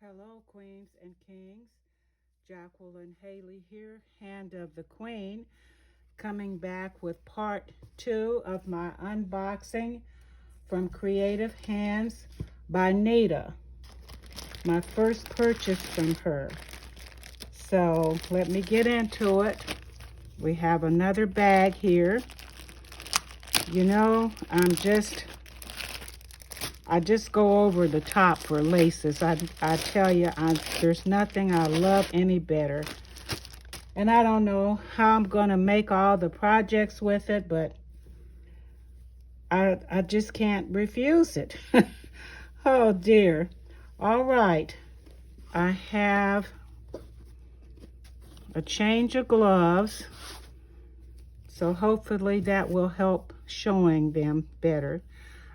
Hello, queens and kings. Jacqueline Haley here, Hand of the Queen, coming back with part 2 of my unboxing from Creative Hands by Nita. My first purchase from her. So let me get into it. We have another bag here. You know, I just go over the top for laces. I tell you, there's nothing I love any better. And I don't know how I'm going to make all the projects with it, but I just can't refuse it. Oh, dear. All right. I have a change of gloves, so hopefully that will help showing them better.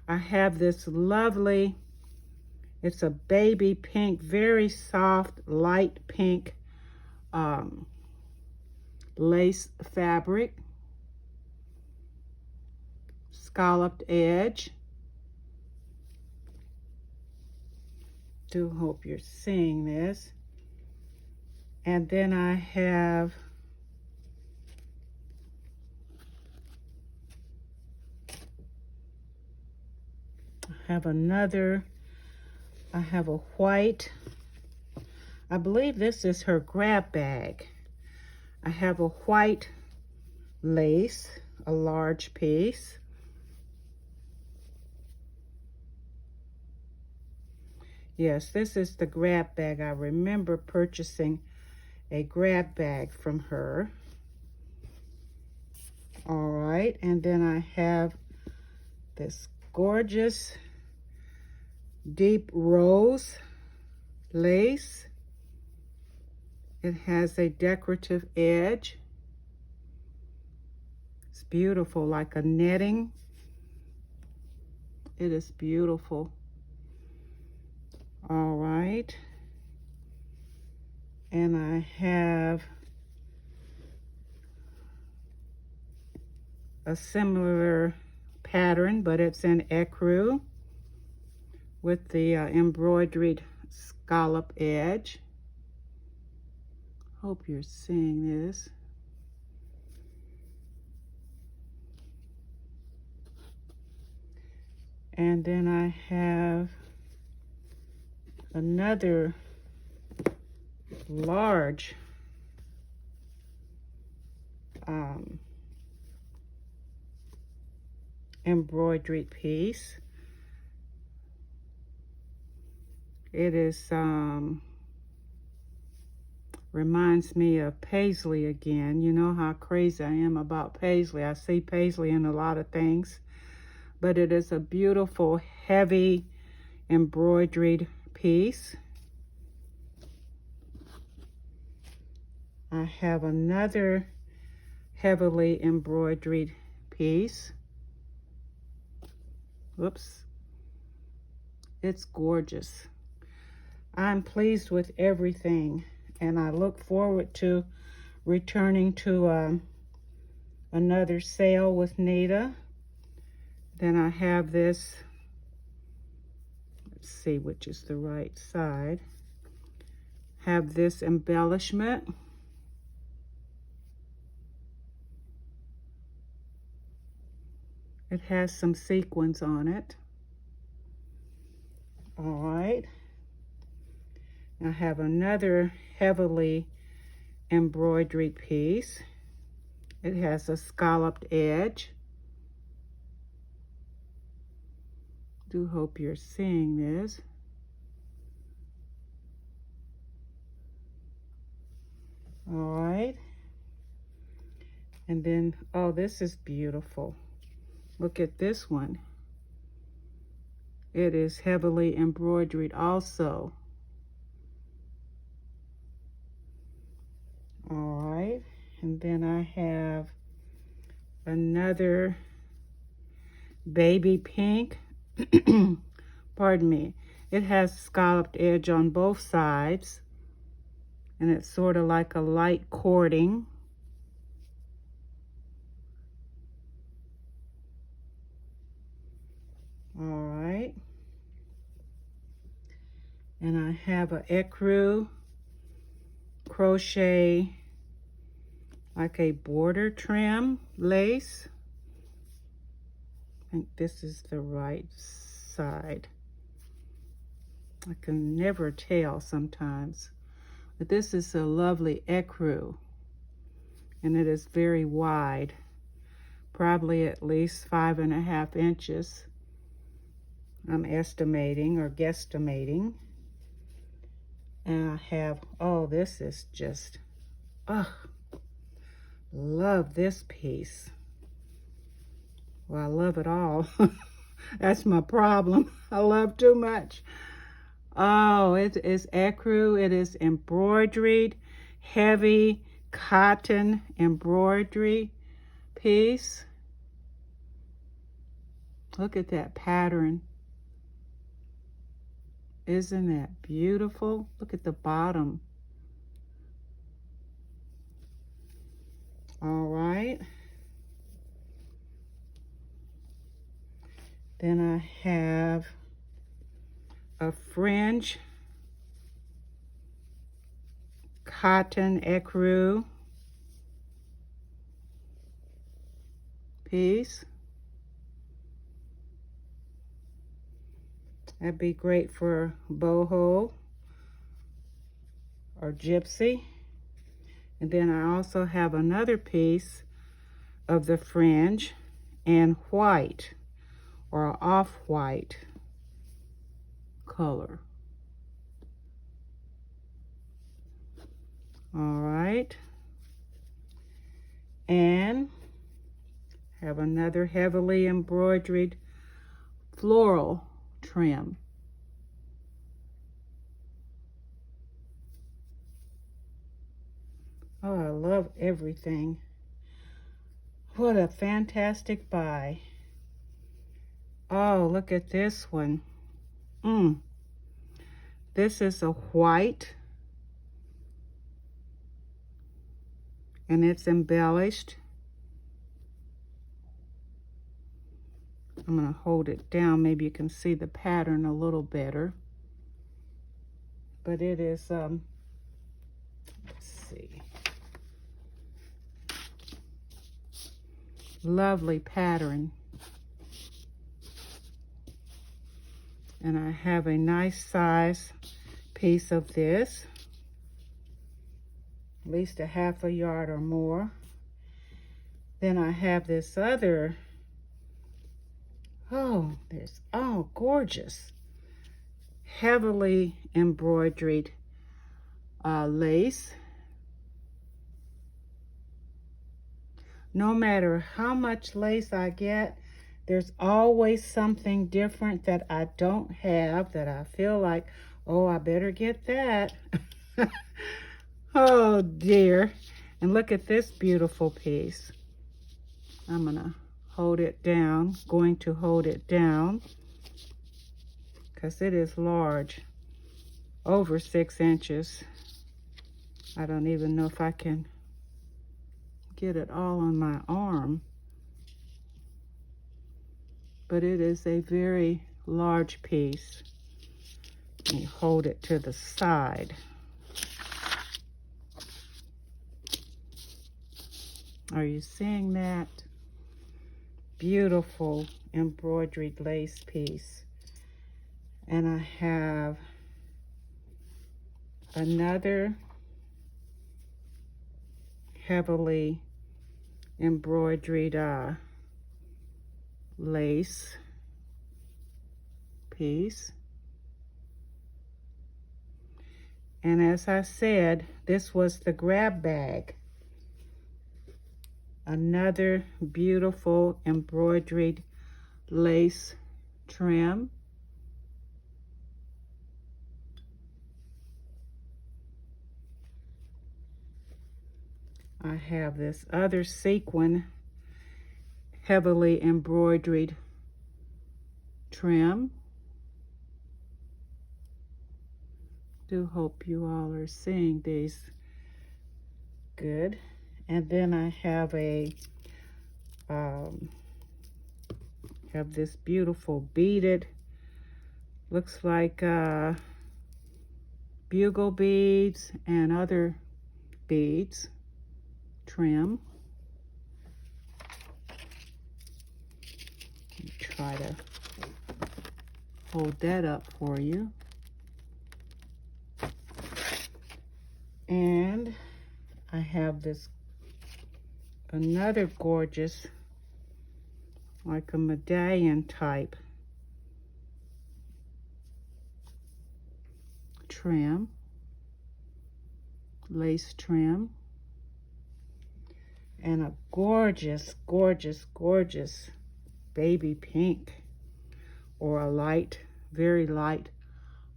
I have this lovely, it's a baby pink, very soft, light pink lace fabric, scalloped edge. Do hope you're seeing this. And then I have another, I have a white, I believe this is her grab bag. I have a white lace, a large piece. Yes, this is the grab bag. I remember purchasing a grab bag from her. All right, and then I have this gorgeous deep rose lace. It has a decorative edge. It's beautiful, like a netting. It is beautiful. All right. And I have a similar pattern, but it's in Ecru with the embroidered scallop edge. Hope you're seeing this. And then I have another large embroidered piece. It is reminds me of paisley again. You know how crazy I am about paisley. I see paisley in a lot of things, but it is a beautiful heavy embroidered piece. I have another heavily embroidered piece. Whoops. It's gorgeous. I'm pleased with everything, and I look forward to returning to another sale with Nita. Then I have this, let's see which is the right side. Have this embellishment. It has some sequins on it. All right. I have another heavily embroidered piece. It has a scalloped edge. Do hope you're seeing this. All right. And then, oh, this is beautiful. Look at this one. It is heavily embroidered also. All right, and then I have another baby pink. Pardon me. It has scalloped edge on both sides, and it's sort of like a light cording. All right. And I have a Ecru Crochet, like a border trim lace. I think this is the right side. I can never tell sometimes. But this is a lovely ecru, and it is very wide, probably at least 5.5 inches. I'm estimating or guesstimating. And I have, oh, this is just, love this piece. Well, I love it all. That's my problem. I love too much. Oh, it is ecru. It is embroidered, heavy cotton embroidery piece. Look at that pattern. Isn't that beautiful? Look at the bottom. All right. Then I have a fringe cotton ecru piece. That'd be great for boho or gypsy. And then I also have another piece of the fringe in white or off-white color. All right. And have another heavily embroidered floral trim. Oh, I love everything. What a fantastic buy. Oh, look at this one. This is a white, and it's embellished. I'm going to hold it down. Maybe you can see the pattern a little better. But it is, let's see. Lovely pattern. And I have a nice size piece of this, at least a ½ yard or more. Then I have this other, gorgeous, heavily embroidered lace. No matter how much lace I get, there's always something different that I don't have that I feel like, oh, I better get that. Oh dear. And look at this beautiful piece. I'm gonna hold it down, going to hold it down, because it is large, over 6 inches. I don't even know if I can get it all on my arm. But it is a very large piece. Let me hold it to the side. Are you seeing that? Beautiful embroidered lace piece. And I have another heavily embroidered lace piece. And as I said, this was the grab bag. Another beautiful embroidered lace trim. I have this other sequin, heavily embroidered trim. Do hope you all are seeing these good. And then I have a have this beautiful beaded, looks like bugle beads and other beads trim. Try to hold that up for you. And I have this another gorgeous, like a medallion type trim, lace trim, and a gorgeous, gorgeous, gorgeous baby pink, or a light, very light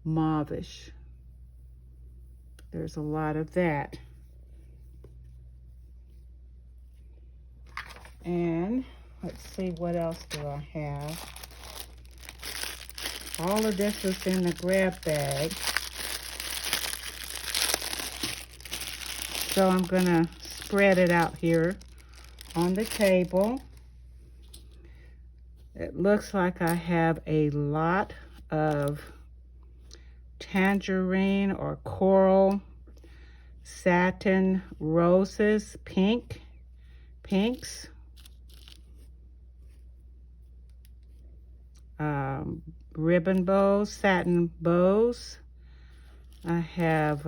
mauvish. There's a lot of that. And let's see, what else do I have? All of this was in the grab bag. So I'm gonna spread it out here on the table. It looks like I have a lot of tangerine or coral satin roses, pinks, ribbon bows, satin bows. I have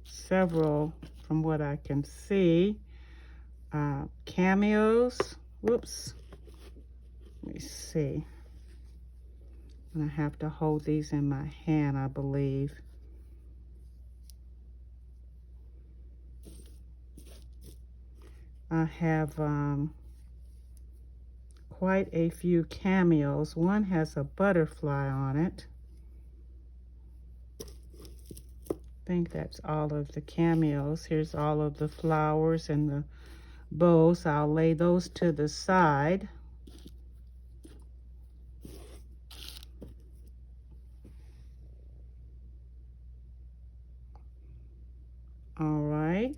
several, from what I can see, cameos. Whoops, let me see. And I have to hold these in my hand, I believe. I have quite a few cameos. One has a butterfly on it. I think that's all of the cameos. Here's all of the flowers and the bows. I'll lay those to the side. All right.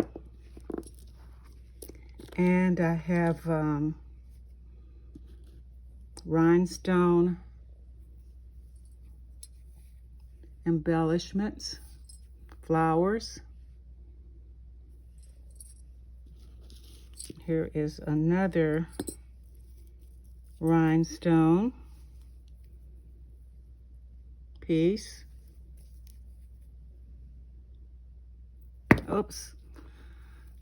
And I have rhinestone embellishments, flowers. Here is another rhinestone piece. Oops,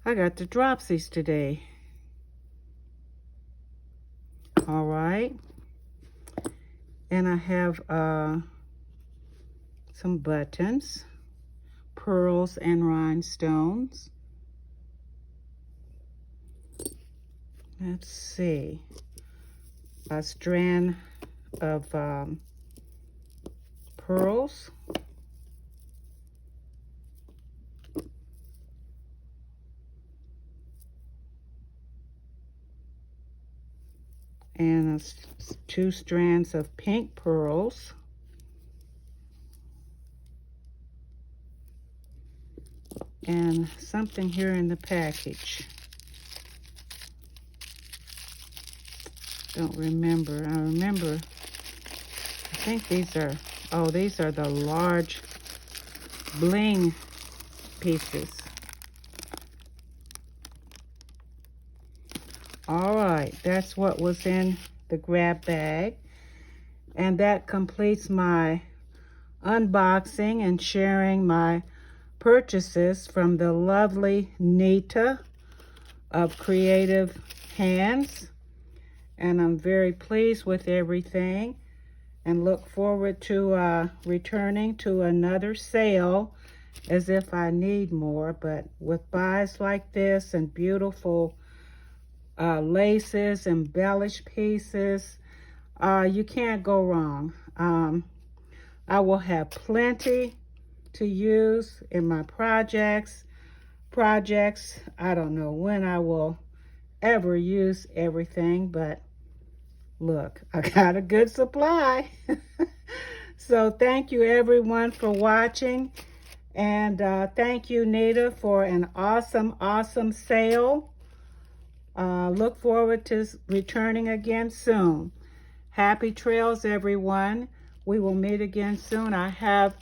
I got the dropsies today. All right. And I have some buttons, pearls and rhinestones. Let's see, a strand of pearls. And two strands of pink pearls. And something here in the package. Don't remember. I remember, I think these are, oh, these are the large bling pieces. All right, that's what was in the grab bag. And that completes my unboxing and sharing my purchases from the lovely Nita of Creative Hands. And I'm very pleased with everything and look forward to returning to another sale as if I need more. But with buys like this and beautiful laces, embellished pieces, you can't go wrong. I will have plenty to use in my projects. I don't know when I will ever use everything, but look, I got a good supply. So thank you everyone for watching, and thank you Nita for an awesome sale. Look forward to returning again soon. Happy trails everyone. We will meet again soon. I have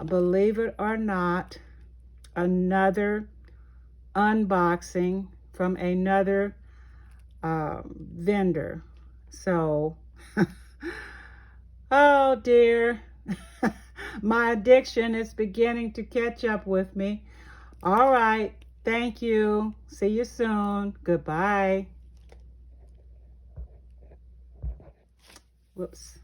believe it or not, another unboxing from another vendor. So, oh dear, my addiction is beginning to catch up with me. All right, thank you. See you soon. Goodbye. Whoops.